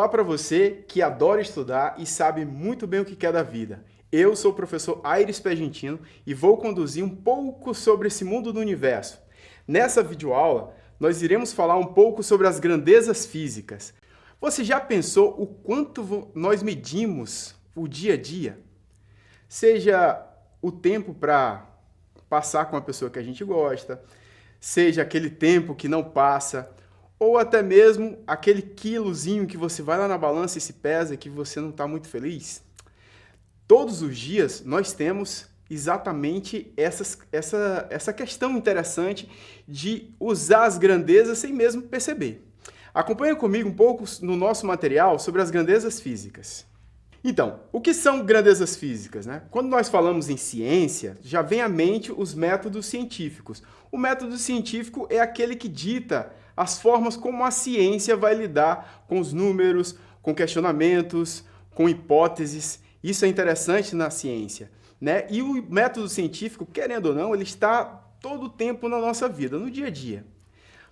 falar para você que adora estudar e sabe muito bem o que quer da vida. Eu sou o professor Aires Pegentino e vou conduzir um pouco sobre esse mundo do universo. Nessa videoaula, nós iremos falar um pouco sobre as grandezas físicas. Você já pensou o quanto nós medimos o dia a dia? Seja o tempo para passar com a pessoa que a gente gosta, seja aquele tempo que não passa, ou até mesmo aquele quilozinho que você vai lá na balança e se pesa e que você não está muito feliz. Todos os dias nós temos exatamente essa questão interessante de usar as grandezas sem mesmo perceber. Acompanhe comigo um pouco no nosso material sobre as grandezas físicas. Então, o que são grandezas físicas, né? Quando nós falamos em ciência, já vem à mente os métodos científicos. O método científico é aquele que dita as formas como a ciência vai lidar com os números, com questionamentos, com hipóteses. Isso é interessante na ciência, né? E o método científico, querendo ou não, ele está todo o tempo na nossa vida, no dia a dia.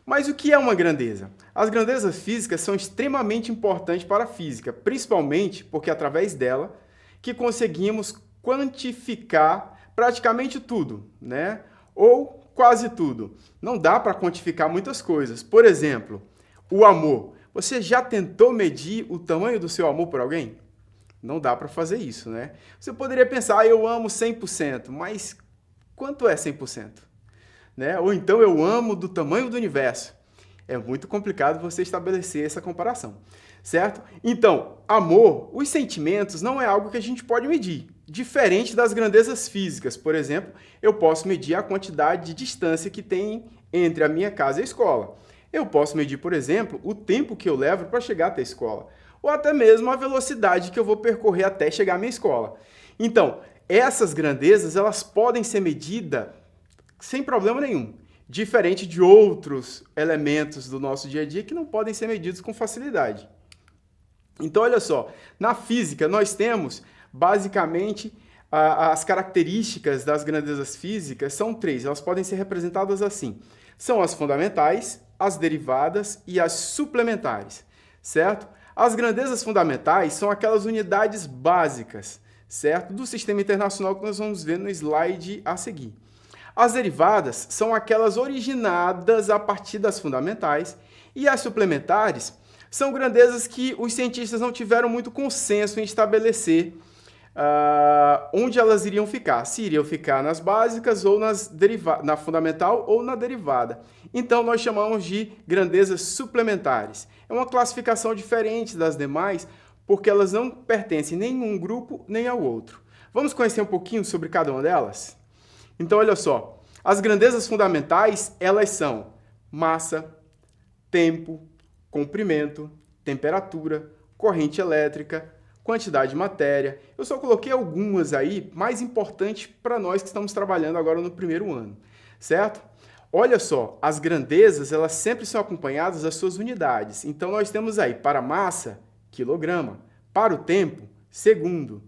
Mas o que é uma grandeza? As grandezas físicas são extremamente importantes para a física, principalmente porque é através dela que conseguimos quantificar praticamente tudo, né? Ou quase tudo. Não dá para quantificar muitas coisas. Por exemplo, o amor. Você já tentou medir o tamanho do seu amor por alguém? Não dá para fazer isso, né? Você poderia pensar, eu amo 100%, mas quanto é 100%? Né? Ou então eu amo do tamanho do universo. É muito complicado você estabelecer essa comparação, certo? Então, amor, os sentimentos não é algo que a gente pode medir. Diferente das grandezas físicas, por exemplo, eu posso medir a quantidade de distância que tem entre a minha casa e a escola. Eu posso medir, por exemplo, o tempo que eu levo para chegar até a escola, ou até mesmo a velocidade que eu vou percorrer até chegar à minha escola. Então, essas grandezas, elas podem ser medidas sem problema nenhum, diferente de outros elementos do nosso dia a dia que não podem ser medidos com facilidade. Então, olha só, na física nós temos basicamente as características das grandezas físicas são três, elas podem ser representadas assim. São as fundamentais, as derivadas e as suplementares, certo? As grandezas fundamentais são aquelas unidades básicas, certo? Do sistema internacional que nós vamos ver no slide a seguir. As derivadas são aquelas originadas a partir das fundamentais e as suplementares são grandezas que os cientistas não tiveram muito consenso em estabelecer onde elas iriam ficar. Se iriam ficar nas básicas ou na fundamental ou na derivada. Então nós chamamos de grandezas suplementares. É uma classificação diferente das demais porque elas não pertencem nem a um grupo nem ao outro. Vamos conhecer um pouquinho sobre cada uma delas? Então, olha só, as grandezas fundamentais, elas são massa, tempo, comprimento, temperatura, corrente elétrica, quantidade de matéria. Eu só coloquei algumas aí, mais importantes para nós que estamos trabalhando agora no primeiro ano, certo? Olha só, as grandezas, elas sempre são acompanhadas das suas unidades. Então, nós temos aí, para a massa, quilograma, para o tempo, segundo,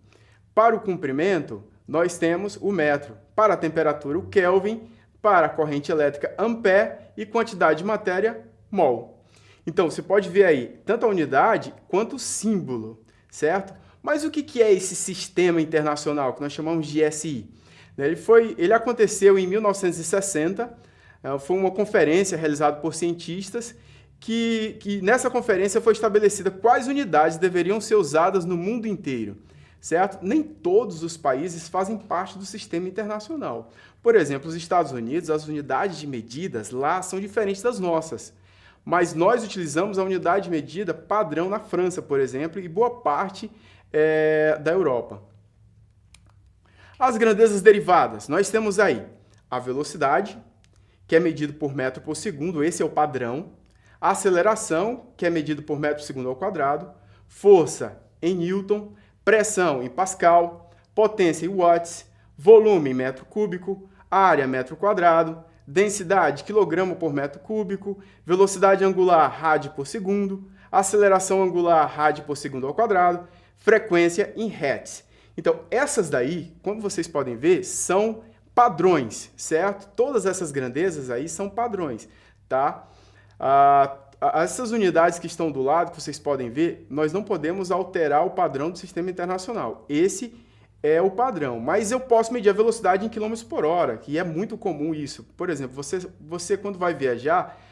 para o comprimento, nós temos o metro, para a temperatura, o Kelvin, para a corrente elétrica, ampere e quantidade de matéria, mol. Então, você pode ver aí tanto a unidade quanto o símbolo, certo? Mas o que é esse sistema internacional que nós chamamos de SI? Ele aconteceu em 1960, foi uma conferência realizada por cientistas que nessa conferência foi estabelecida quais unidades deveriam ser usadas no mundo inteiro. Certo? Nem todos os países fazem parte do sistema internacional. Por exemplo, os Estados Unidos, as unidades de medidas lá são diferentes das nossas. Mas nós utilizamos a unidade de medida padrão na França, por exemplo, e boa parte da Europa. As grandezas derivadas, nós temos aí a velocidade, que é medido por metro por segundo, esse é o padrão. A aceleração, que é medido por metro por segundo ao quadrado. Força em Newton. Pressão em Pascal, potência em watts, volume em metro cúbico, área metro quadrado, densidade quilograma por metro cúbico, velocidade angular rádio por segundo, aceleração angular rádio por segundo ao quadrado, frequência em hertz. Então, essas daí, como vocês podem ver, são padrões, certo? Todas essas grandezas aí são padrões, tá? essas unidades que estão do lado, que vocês podem ver, nós não podemos alterar o padrão do sistema internacional. Esse é o padrão, mas eu posso medir a velocidade em km por hora, que é muito comum isso. Por exemplo, você quando vai viajar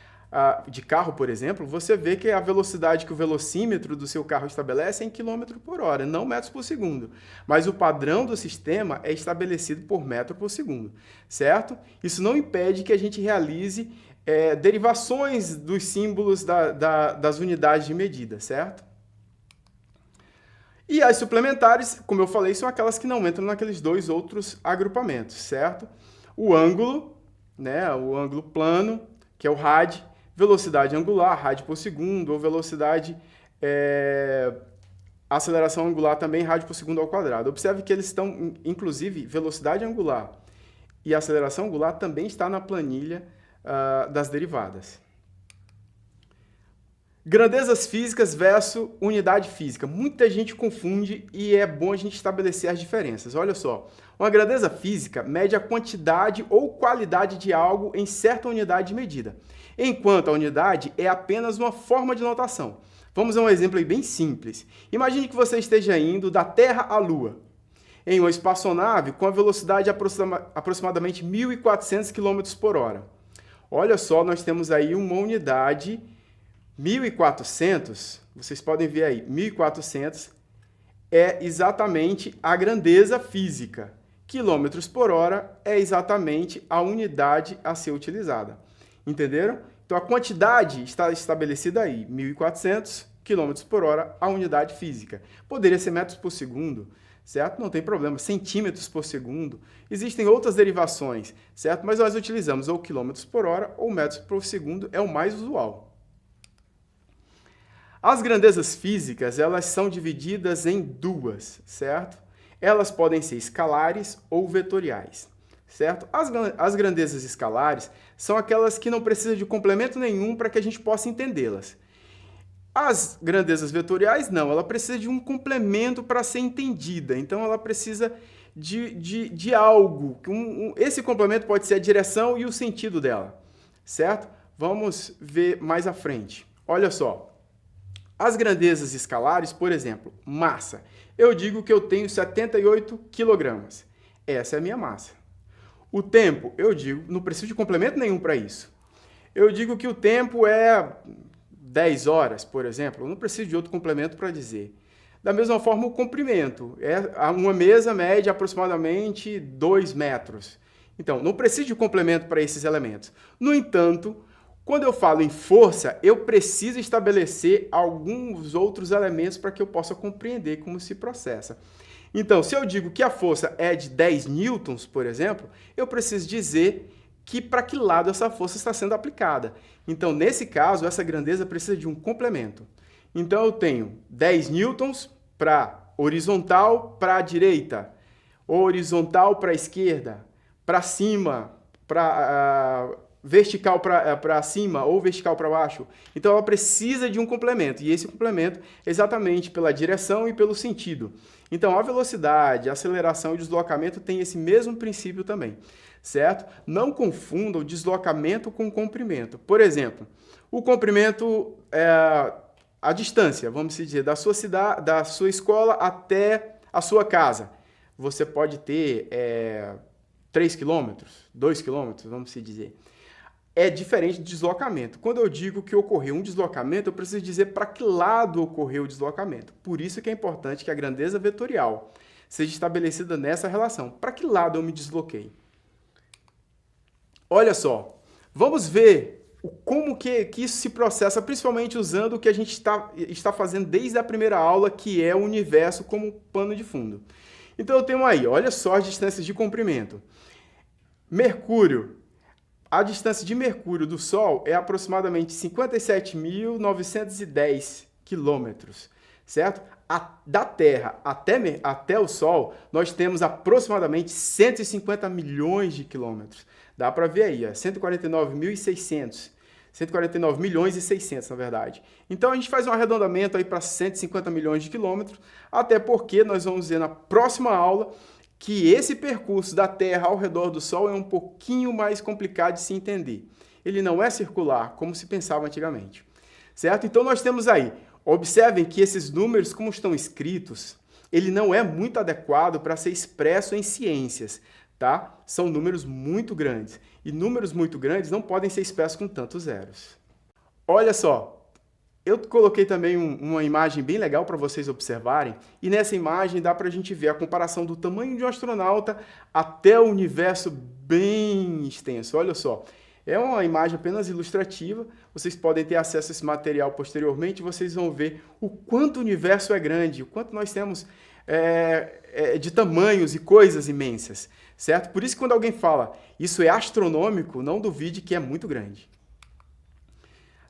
de carro, por exemplo, você vê que a velocidade que o velocímetro do seu carro estabelece é em km por hora, não metros por segundo. Mas o padrão do sistema é estabelecido por metro por segundo, certo? Isso não impede que a gente realize derivações dos símbolos das unidades de medida, certo? E as suplementares, como eu falei, são aquelas que não entram naqueles dois outros agrupamentos, certo? O ângulo, né, o ângulo plano, que é o rad, velocidade angular, rad por segundo, ou velocidade, aceleração angular também, rad por segundo ao quadrado. Observe que eles estão, inclusive, velocidade angular e aceleração angular também está na planilha das derivadas. Grandezas físicas versus unidade física. Muita gente confunde e é bom a gente estabelecer as diferenças. Olha só, uma grandeza física mede a quantidade ou qualidade de algo em certa unidade de medida, enquanto a unidade é apenas uma forma de notação. Vamos a um exemplo aí bem simples. Imagine que você esteja indo da Terra à Lua em uma espaçonave com a velocidade aproximadamente 1.400 km por hora. Olha só, nós temos aí uma unidade 1.400, vocês podem ver aí, 1.400 é exatamente a grandeza física. Quilômetros por hora é exatamente a unidade a ser utilizada. Entenderam? Então a quantidade está estabelecida aí, 1.400 quilômetros por hora, a unidade física. Poderia ser metros por segundo, certo? Não tem problema, centímetros por segundo. Existem outras derivações, certo? Mas nós utilizamos ou quilômetros por hora ou metros por segundo, é o mais usual. As grandezas físicas, elas são divididas em duas, certo? Elas podem ser escalares ou vetoriais, certo? As grandezas escalares são aquelas que não precisam de complemento nenhum para que a gente possa entendê-las. As grandezas vetoriais, não, ela precisa de um complemento para ser entendida, então ela precisa de algo. Esse complemento pode ser a direção e o sentido dela, certo? Vamos ver mais à frente. Olha só. As grandezas escalares, por exemplo, massa. Eu digo que eu tenho 78 kg. Essa é a minha massa. O tempo, eu digo, não preciso de complemento nenhum para isso. Eu digo que o tempo é 10 horas, por exemplo. Eu não preciso de outro complemento para dizer. Da mesma forma, o comprimento. Uma mesa mede aproximadamente 2 metros. Então, não preciso de complemento para esses elementos. No entanto, quando eu falo em força, eu preciso estabelecer alguns outros elementos para que eu possa compreender como se processa. Então, se eu digo que a força é de 10 newtons, por exemplo, eu preciso dizer para que lado essa força está sendo aplicada. Então, nesse caso, essa grandeza precisa de um complemento. Então, eu tenho 10 newtons para horizontal para a direita, horizontal para a esquerda, para cima, para vertical para cima ou vertical para baixo. Então, ela precisa de um complemento, e esse complemento é exatamente pela direção e pelo sentido. Então, a velocidade, a aceleração e o deslocamento têm esse mesmo princípio também, certo? Não confunda o deslocamento com o comprimento. Por exemplo, o comprimento é a distância, vamos dizer, da sua escola até a sua casa. Você pode ter 3 km, 2 km, vamos dizer. É diferente de deslocamento. Quando eu digo que ocorreu um deslocamento, eu preciso dizer para que lado ocorreu o deslocamento. Por isso que é importante que a grandeza vetorial seja estabelecida nessa relação. Para que lado eu me desloquei? Olha só, vamos ver como que isso se processa, principalmente usando o que a gente está fazendo desde a primeira aula, que é o universo como pano de fundo. Então eu tenho aí, olha só as distâncias de comprimento. Mercúrio. A distância de Mercúrio do Sol é aproximadamente 57.910 quilômetros, certo? Da Terra até o Sol, nós temos aproximadamente 150 milhões de quilômetros. Dá para ver aí, 149.600. 149 milhões e 600, na verdade. Então, a gente faz um arredondamento aí para 150 milhões de quilômetros, até porque nós vamos ver na próxima aula que esse percurso da Terra ao redor do Sol é um pouquinho mais complicado de se entender. Ele não é circular, como se pensava antigamente, certo? Então nós temos aí, observem que esses números, como estão escritos, ele não é muito adequado para ser expresso em ciências, tá? São números muito grandes, e números muito grandes não podem ser expressos com tantos zeros. Olha só, eu coloquei também uma imagem bem legal para vocês observarem, e nessa imagem dá para a gente ver a comparação do tamanho de um astronauta até o universo bem extenso. Olha só, é uma imagem apenas ilustrativa, vocês podem ter acesso a esse material posteriormente, vocês vão ver o quanto o universo é grande, o quanto nós temos de tamanhos e coisas imensas, certo? Por isso que quando alguém fala, isso é astronômico, não duvide que é muito grande.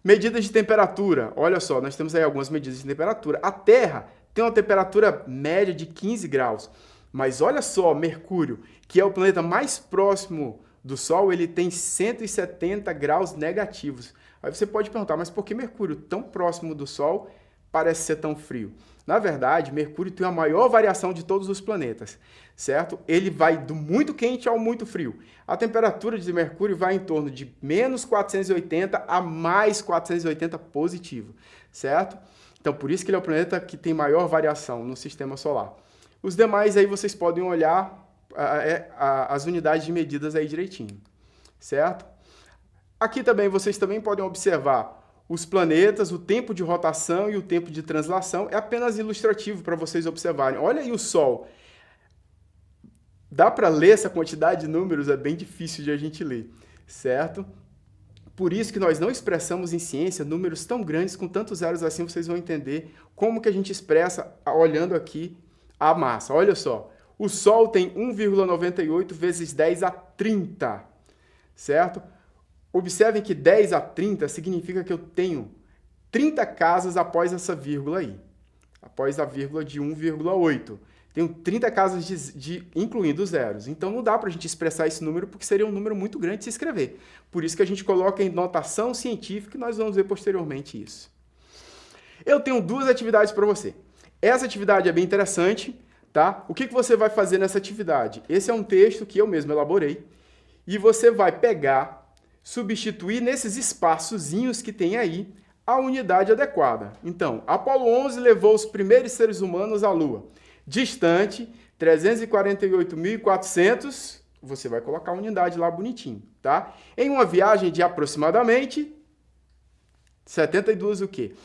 Medidas de temperatura. Olha só, nós temos aí algumas medidas de temperatura. A Terra tem uma temperatura média de 15 graus. Mas olha só, Mercúrio, que é o planeta mais próximo do Sol, ele tem 170 graus negativos. Aí você pode perguntar, mas por que Mercúrio, tão próximo do Sol, parece ser tão frio? Na verdade, Mercúrio tem a maior variação de todos os planetas, certo? Ele vai do muito quente ao muito frio. A temperatura de Mercúrio vai em torno de menos 480 a mais 480 positivo, certo? Então, por isso que ele é o planeta que tem maior variação no sistema solar. Os demais aí vocês podem olhar as unidades de medidas aí direitinho, certo? Aqui também vocês também podem observar os planetas, o tempo de rotação e o tempo de translação. É apenas ilustrativo para vocês observarem. Olha aí o Sol. Dá para ler essa quantidade de números? É bem difícil de a gente ler, certo? Por isso que nós não expressamos em ciência números tão grandes, com tantos zeros assim, vocês vão entender como que a gente expressa olhando aqui a massa. Olha só, o Sol tem 1,98 vezes 10 a 30, certo? Observem que 10 a 30 significa que eu tenho 30 casas após essa vírgula aí, após a vírgula de 1,8. Tenho 30 casas incluindo zeros. Então não dá para a gente expressar esse número porque seria um número muito grande de se escrever. Por isso que a gente coloca em notação científica e nós vamos ver posteriormente isso. Eu tenho duas atividades para você. Essa atividade é bem interessante, tá? O que você vai fazer nessa atividade? Esse é um texto que eu mesmo elaborei e você vai pegar, substituir nesses espaçozinhos que tem aí a unidade adequada. Então, Apolo 11 levou os primeiros seres humanos à Lua. Distante, 348.400, você vai colocar a unidade lá bonitinho, tá? Em uma viagem de aproximadamente 72 o quê?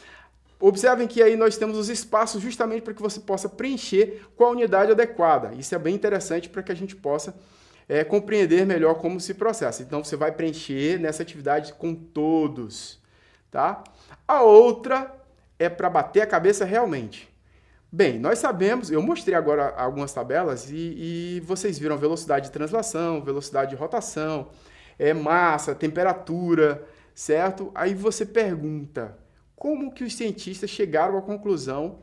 Observem que aí nós temos os espaços justamente para que você possa preencher com a unidade adequada. Isso é bem interessante para que a gente possa compreender melhor como se processa. Então, você vai preencher nessa atividade com todos, tá? A outra é para bater a cabeça realmente. Bem, nós sabemos, eu mostrei agora algumas tabelas e vocês viram velocidade de translação, velocidade de rotação, massa, temperatura, certo? Aí você pergunta, como que os cientistas chegaram à conclusão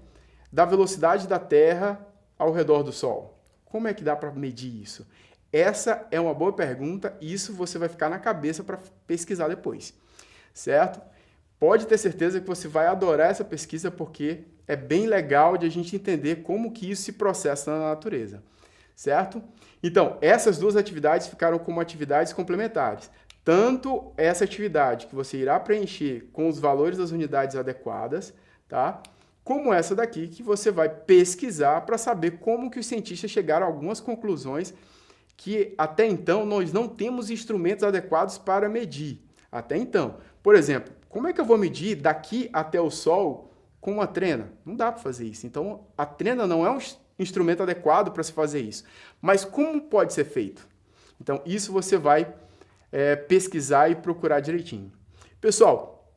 da velocidade da Terra ao redor do Sol? Como é que dá para medir isso? Essa é uma boa pergunta e isso você vai ficar na cabeça para pesquisar depois, certo? Pode ter certeza que você vai adorar essa pesquisa porque é bem legal de a gente entender como que isso se processa na natureza, certo? Então, essas duas atividades ficaram como atividades complementares. Tanto essa atividade que você irá preencher com os valores das unidades adequadas, tá? Como essa daqui que você vai pesquisar para saber como que os cientistas chegaram a algumas conclusões que até então nós não temos instrumentos adequados para medir. Até então. Por exemplo, como é que eu vou medir daqui até o Sol com uma trena? Não dá para fazer isso. Então, a trena não é um instrumento adequado para se fazer isso. Mas como pode ser feito? Então, isso você vai pesquisar e procurar direitinho. Pessoal,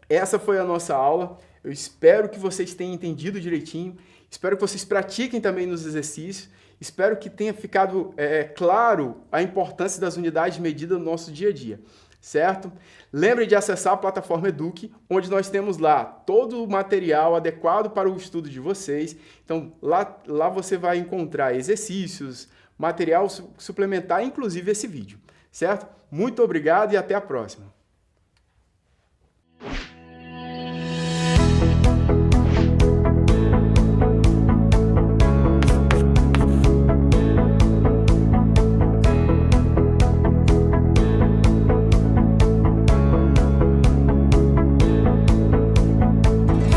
essa foi a nossa aula. Eu espero que vocês tenham entendido direitinho. Espero que vocês pratiquem também nos exercícios. Espero que tenha ficado claro a importância das unidades de medida no nosso dia a dia, certo? Lembre de acessar a plataforma Eduque, onde nós temos lá todo o material adequado para o estudo de vocês. Então, lá você vai encontrar exercícios, material suplementar, inclusive esse vídeo, certo? Muito obrigado e até a próxima.